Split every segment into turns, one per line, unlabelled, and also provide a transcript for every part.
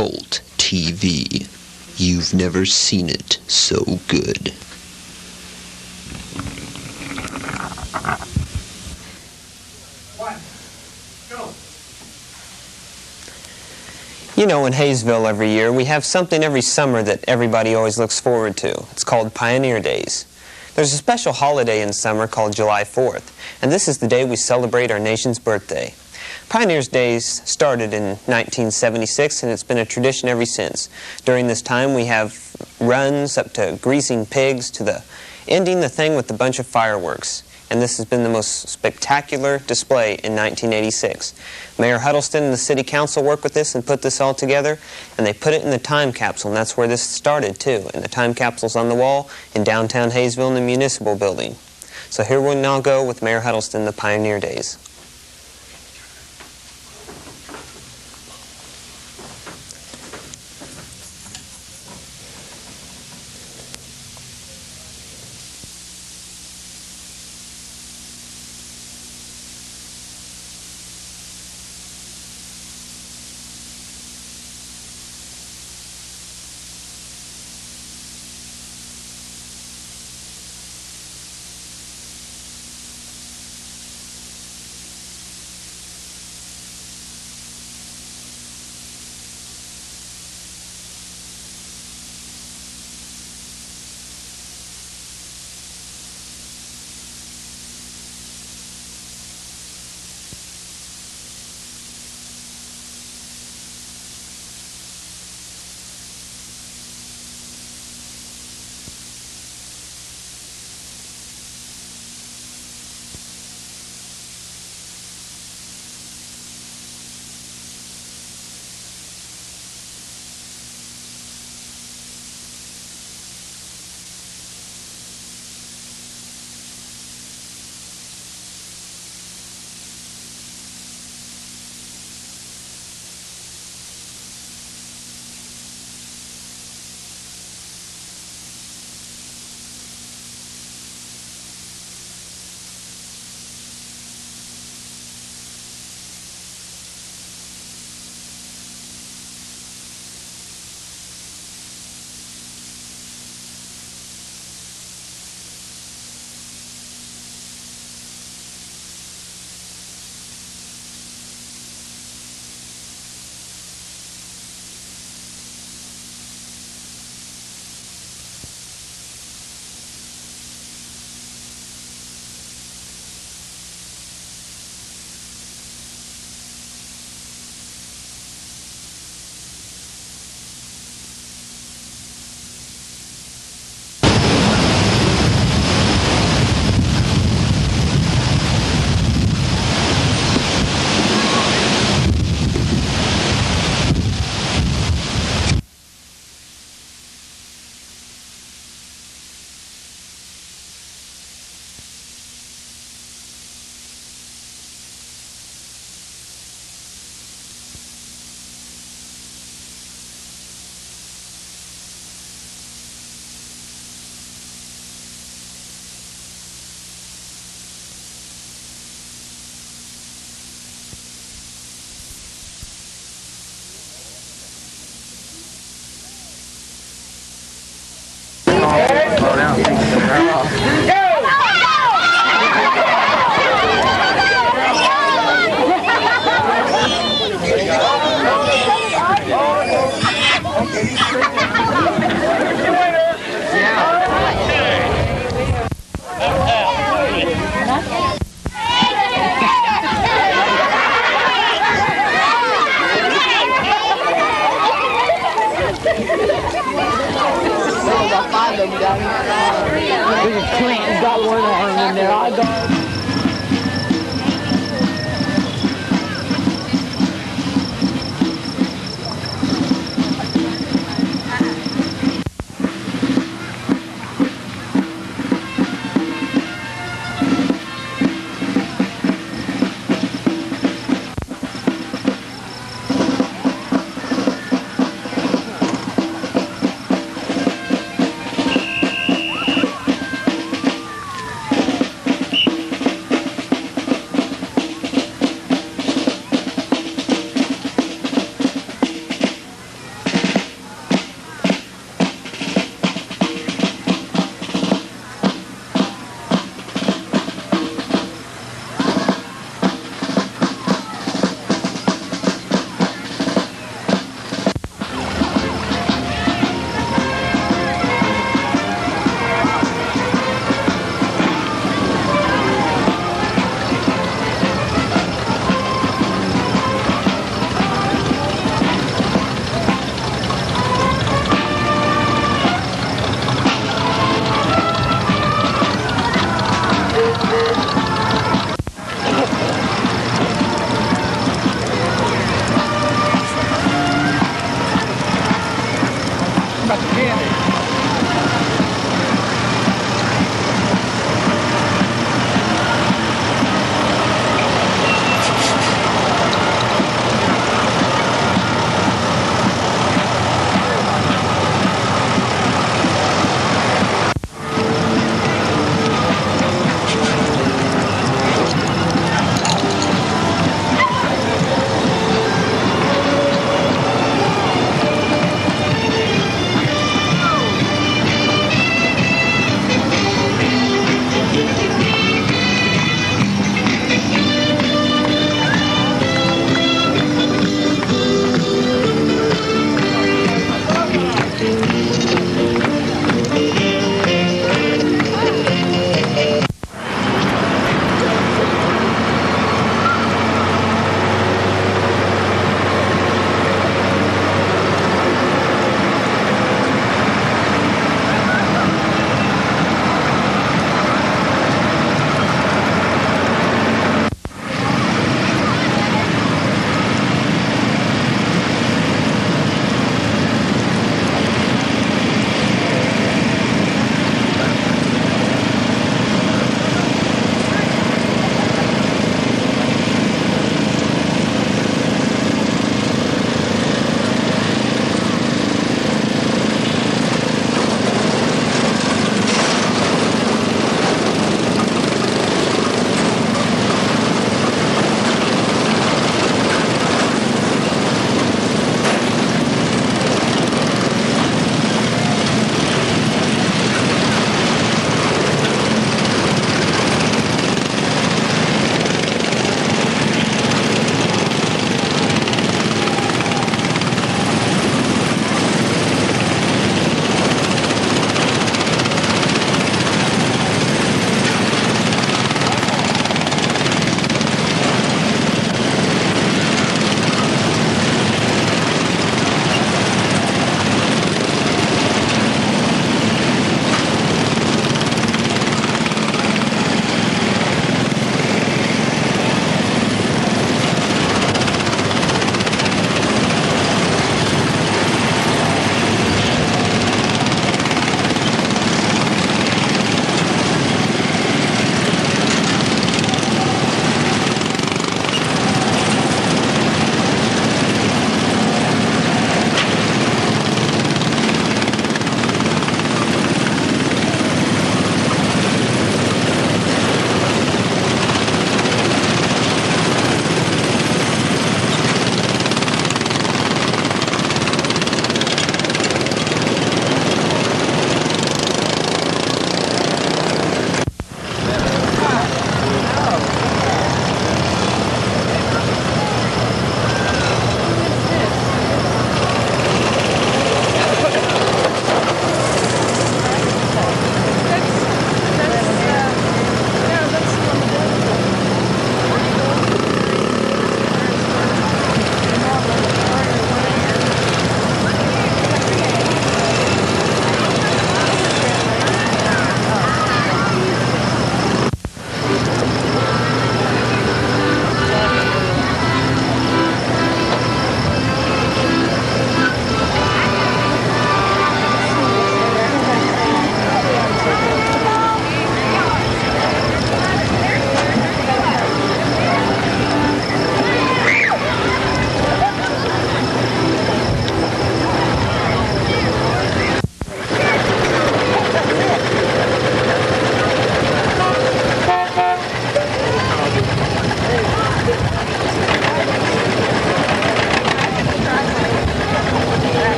Kolt TV. You've never seen it so good.
You know, in Haysville every year, we have something every summer that everybody always looks forward to. It's called Pioneer Days. There's a special holiday in summer called July 4th, and this is the day we celebrate our nation's birthday. Pioneers Days started in 1976, and it's been a tradition ever since. During this time, we have runs up to greasing pigs to ending the thing with a bunch of fireworks. And this has been the most spectacular display in 1986. Mayor Huddleston and the City Council worked with this and put this all together, and they put it in the time capsule, and that's where this started too. And the time capsule's on the wall in downtown Haysville in the Municipal Building. So here we now go with Mayor Huddleston, the Pioneer Days.
He's got one arm in there. I got.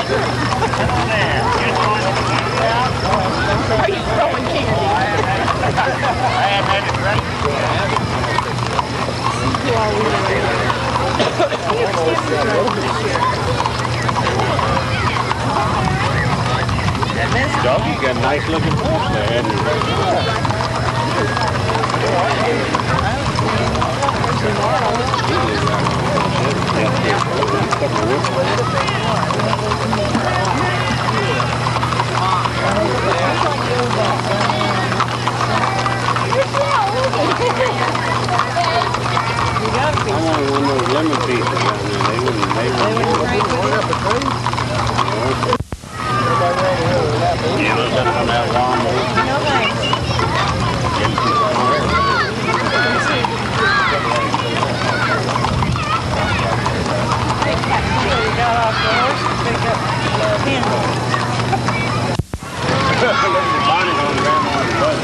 Are you throwing candy?
Doggy got a nice looking horse there. I wanted one of those lemon pieces down there. They wouldn't Yeah, let's set on that lawnmower. Bonnie's on grandma's butt.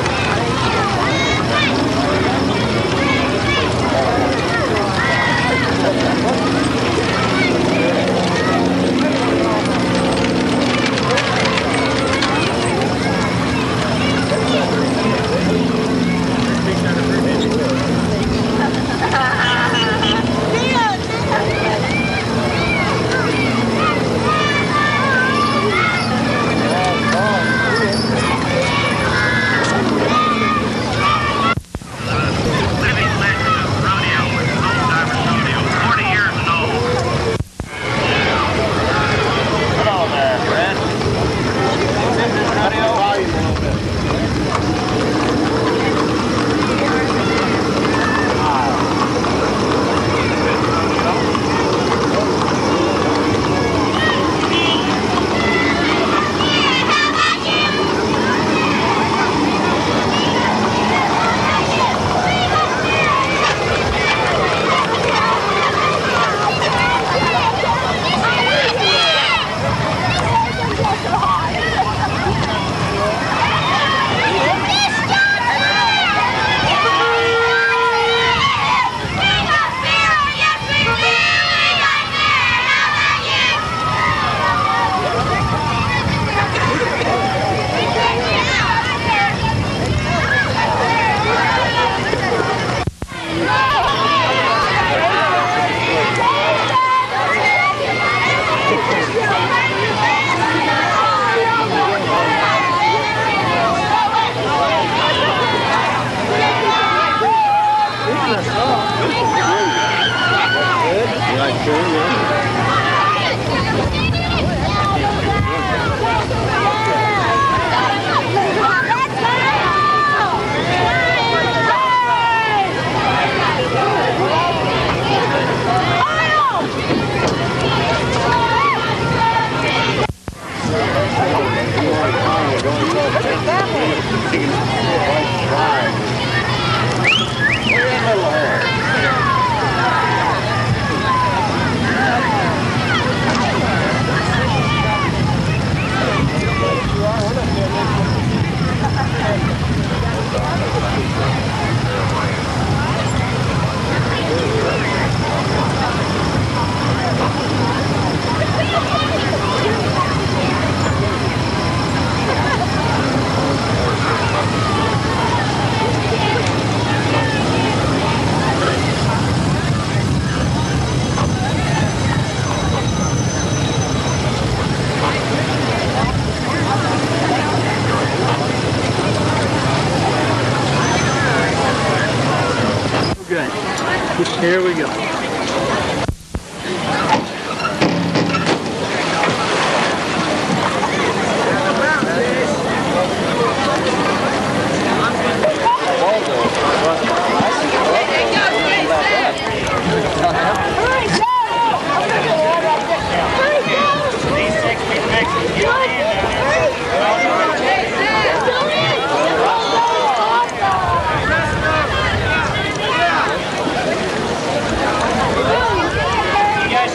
Here we go.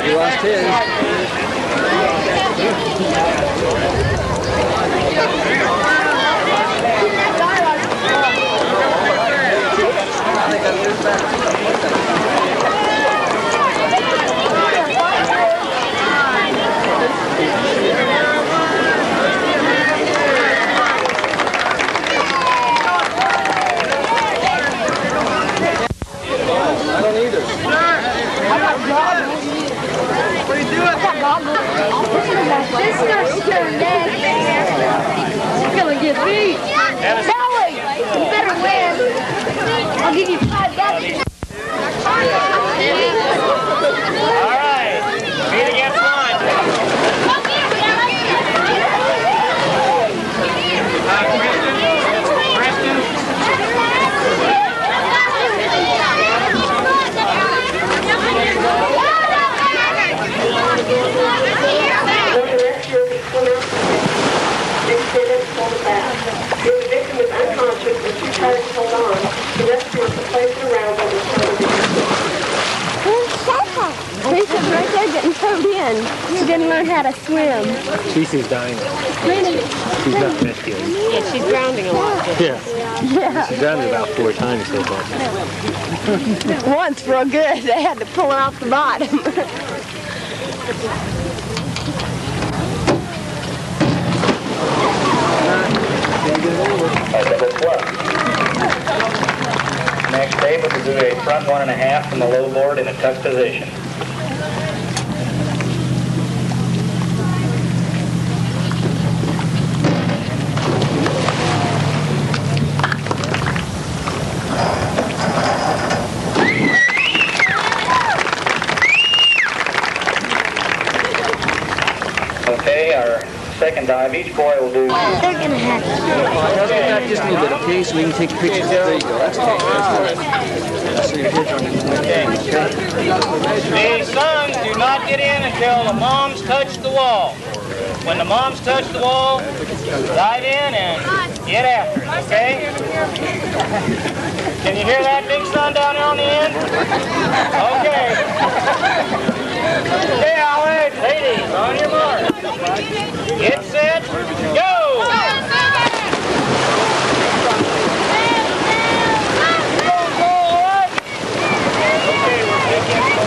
He lost his. This starts to turn nasty. You're gonna get beat. Sally, you better win. I'll give you $5.
All right. Meet against one. Kristen.
The victim is unconscious and she tries to hold on. The rescuers place her around on the side of the
Lisa's right there getting towed in. She didn't learn how to swim.
Cece's dying. She's not rescued.
Yeah, she's grounding a lot.
Yeah. She's drowned about 4 times so far.
Once real good. They had to pull her off the bottom.
Next David will do a front 1.5 from the low board in a tuck position. Okay, our second dive, each boy will do...
They're gonna have to.
Just a little bit, okay? So we can take pictures. There you go. That's okay.
The sons do not get in until the moms touch the wall. When the moms touch the wall, dive in and get after it, okay? Can you hear that big son down there on the end? Okay. Okay, Howard. Ladies, on your mark. Get set, go! Okay, we're taking...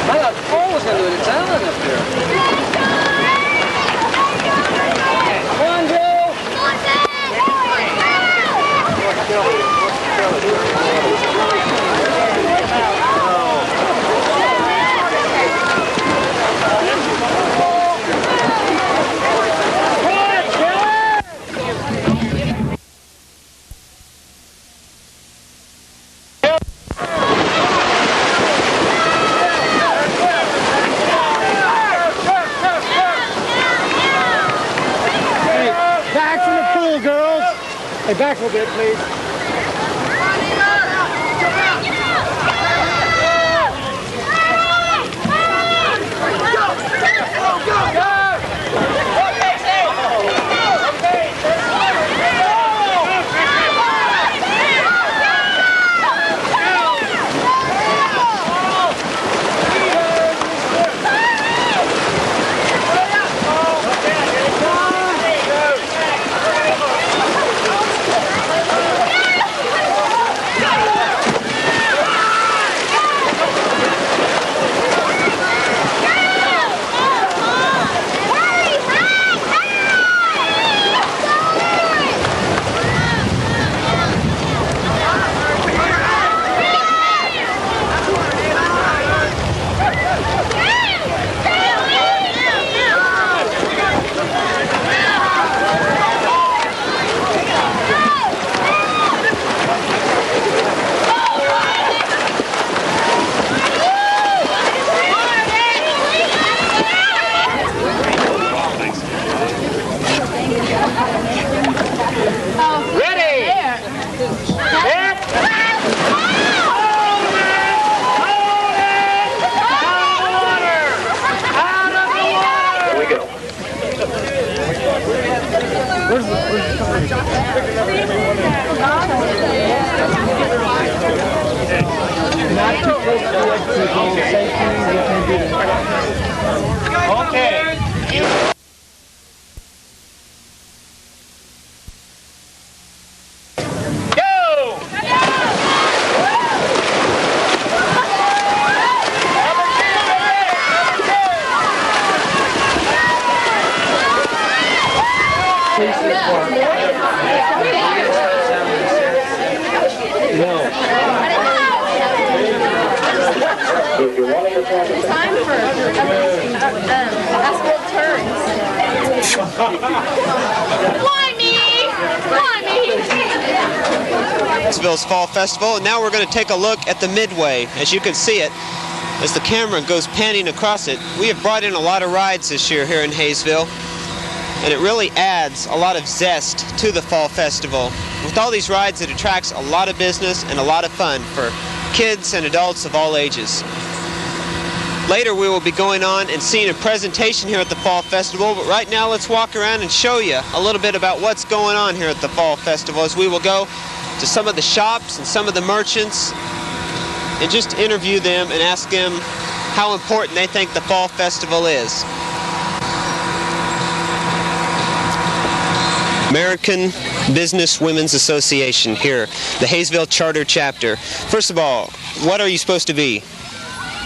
I thought Paul was going to do it. It's Alan up there. Come on, Joe! Back from the pool, girls. Hey, back a little bit, please.
Okay. Go!
Time for asphalt turns. Why me?
Haysville's Fall Festival, and now we're going to take a look at the midway. As you can see it, as the camera goes panning across it, we have brought in a lot of rides this year here in Haysville, and it really adds a lot of zest to the Fall Festival. With all these rides, it attracts a lot of business and a lot of fun for kids and adults of all ages. Later we will be going on and seeing a presentation here at the Fall Festival, but right now let's walk around and show you a little bit about what's going on here at the Fall Festival, as we will go to some of the shops and some of the merchants and just interview them and ask them how important they think the Fall Festival is. American Business Women's Association here, the Haysville Charter Chapter. First of all, what are you supposed to be?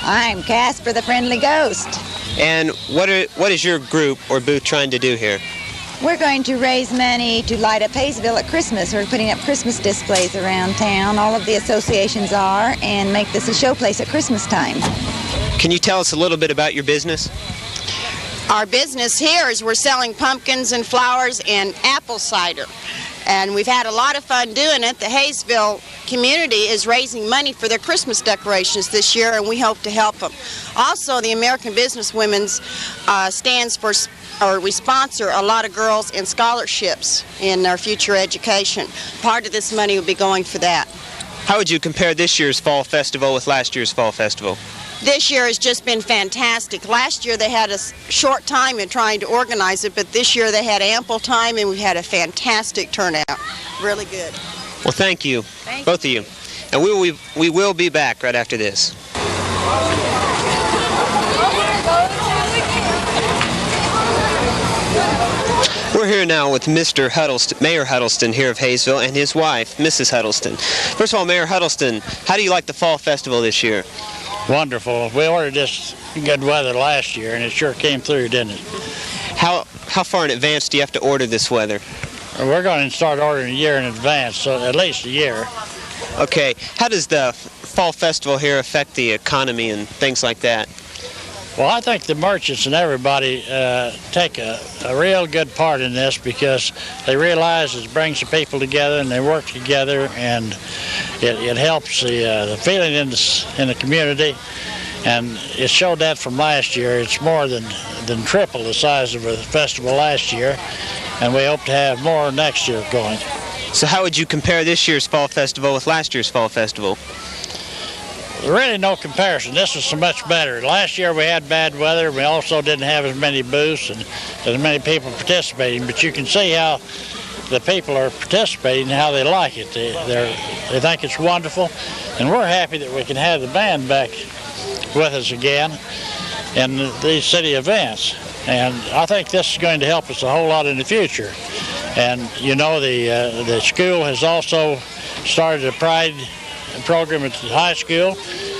I'm Casper the Friendly Ghost.
And what is your group or booth trying to do here?
We're going to raise money to light up Haysville at Christmas. We're putting up Christmas displays around town. All of the associations are, and make this a showplace at Christmas time.
Can you tell us a little bit about your business?
Our business here is we're selling pumpkins and flowers and apple cider. And we've had a lot of fun doing it. The Haysville community is raising money for their Christmas decorations this year, and we hope to help them. Also, the American Business Women's stands for, or we sponsor a lot of girls in scholarships in their future education. Part of this money will be going for that.
How would you compare this year's Fall Festival with last year's Fall Festival?
This year has just been fantastic. Last year they had a short time in trying to organize it, but this year they had ample time, and we had a fantastic turnout. Really good.
Well, thank you, both of you. And we will be back right after this. We're here now with Mr. Huddleston, Mayor Huddleston here of Haysville, and his wife, Mrs. Huddleston. First of all, Mayor Huddleston, how do you like the Fall Festival this year?
Wonderful. We ordered this good weather last year, and it sure came through, didn't it?
How far in advance do you have to order this weather?
We're going to start ordering a year in advance, so at least a year.
Okay. How does the Fall Festival here affect the economy and things like that?
Well, I think the merchants and everybody take a real good part in this, because they realize it brings the people together and they work together, and it helps the feeling in the community. And it showed that from last year. It's more than triple the size of the festival last year, and we hope to have more next year going.
So how would you compare this year's Fall Festival with last year's Fall Festival?
Really no comparison. This is so much better. Last year we had bad weather. We also didn't have as many booths and as many people participating, but you can see how the people are participating and how they like it. They think it's wonderful, and we're happy that we can have the band back with us again in these city events. And I think this is going to help us a whole lot in the future. And you know, the school has also started a Pride program at the high school,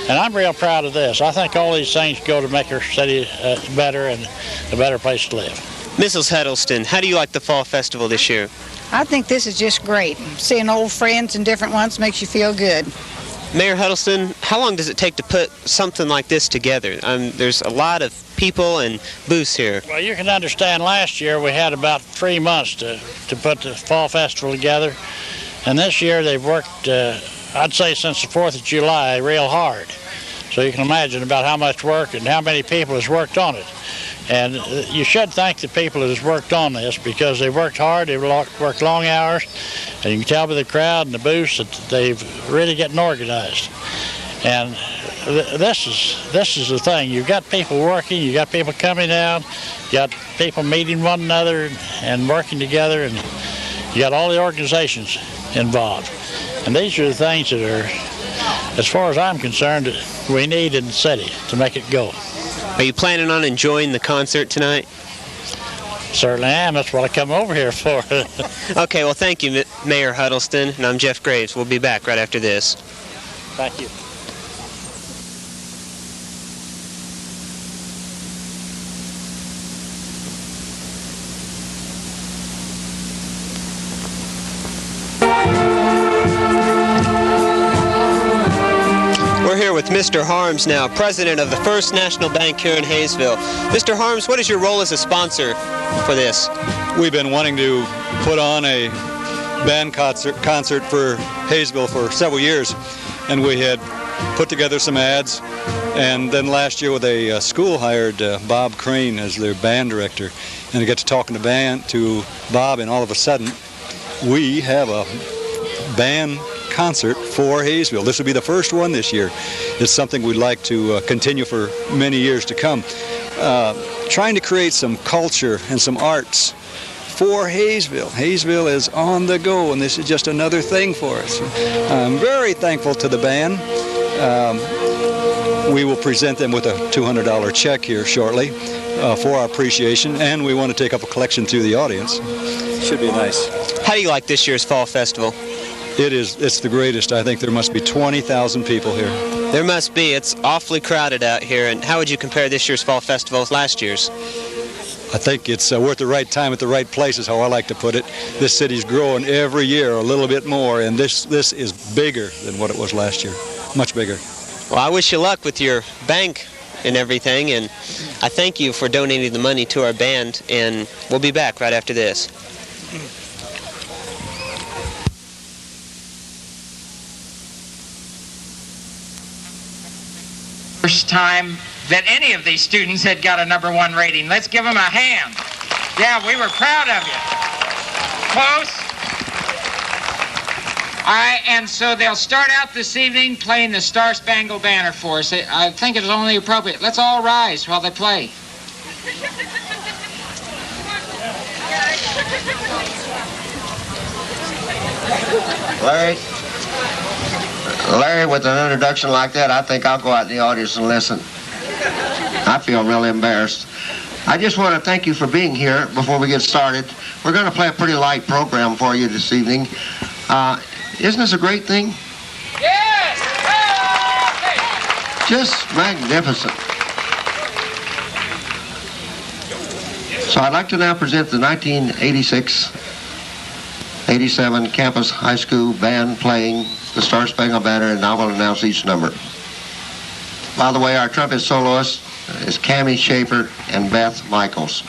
and I'm real proud of this. I think all these things go to make our city better and a better place to live.
Mrs. Huddleston, how do you like the Fall Festival this year?
I think this is just great. Seeing old friends and different ones makes you feel good.
Mayor Huddleston, how long does it take to put something like this together? There's a lot of people and booths here.
Well, you can understand last year we had about 3 months to put the Fall Festival together, and this year they've worked I'd say since the 4th of July, real hard. So you can imagine about how much work and how many people has worked on it. And you should thank the people that has worked on this, because they've worked hard, they've worked long hours, and you can tell by the crowd and the booths that they've really getting organized. And this is the thing. You've got people working, you've got people coming out, you got people meeting one another and working together, and you got all the organizations involved. And these are the things that are, as far as I'm concerned, that we need in the city to make it go.
Are you planning on enjoying the concert tonight?
Certainly am. That's what I come over here for.
Okay, well, thank you, Mayor Huddleston, and I'm Jeff Graves. We'll be back right after this.
Thank you.
here with Mr. Harms now, president of the First National Bank here in Haysville. Mr. Harms, what is your role as a sponsor for this?
We've been wanting to put on a band concert for Haysville for several years, and we had put together some ads, and then last year with a school hired Bob Crane as their band director, and I got to talking to Bob, and all of a sudden we have a band concert for Haysville. This will be the first one this year. It's something we'd like to continue for many years to come. Trying to create some culture and some arts for Haysville. Haysville is on the go, and this is just another thing for us. I'm very thankful to the band. We will present them with a $200 check here shortly for our appreciation, and we want to take up a collection through the audience. Should be nice.
How do you like this year's Fall Festival?
It's the greatest. I think there must be 20,000 people here.
There must be. It's awfully crowded out here. And how would you compare this year's Fall Festival with last year's?
I think it's we're at the right time at the right place is how I like to put it. This city's growing every year a little bit more, and this is bigger than what it was last year. Much bigger.
Well, I wish you luck with your bank and everything, and I thank you for donating the money to our band, and we'll be back right after this.
First time that any of these students had got a #1 rating. Let's give them a hand. Yeah, we were proud of you. Close. All right, and so they'll start out this evening playing the Star Spangled Banner for us. I think it's only appropriate. Let's all rise while they play.
Larry, with an introduction like that, I think I'll go out in the audience and listen. I feel really embarrassed. I just want to thank you for being here before we get started. We're going to play a pretty light program for you this evening. Isn't this a great thing?
Yes!
Just magnificent. So I'd like to now present the 1986-87 Campus High School Band playing the Star Spangled Banner, and I will announce each number. By the way, our trumpet soloist is Cammie Schaefer and Beth Michaels.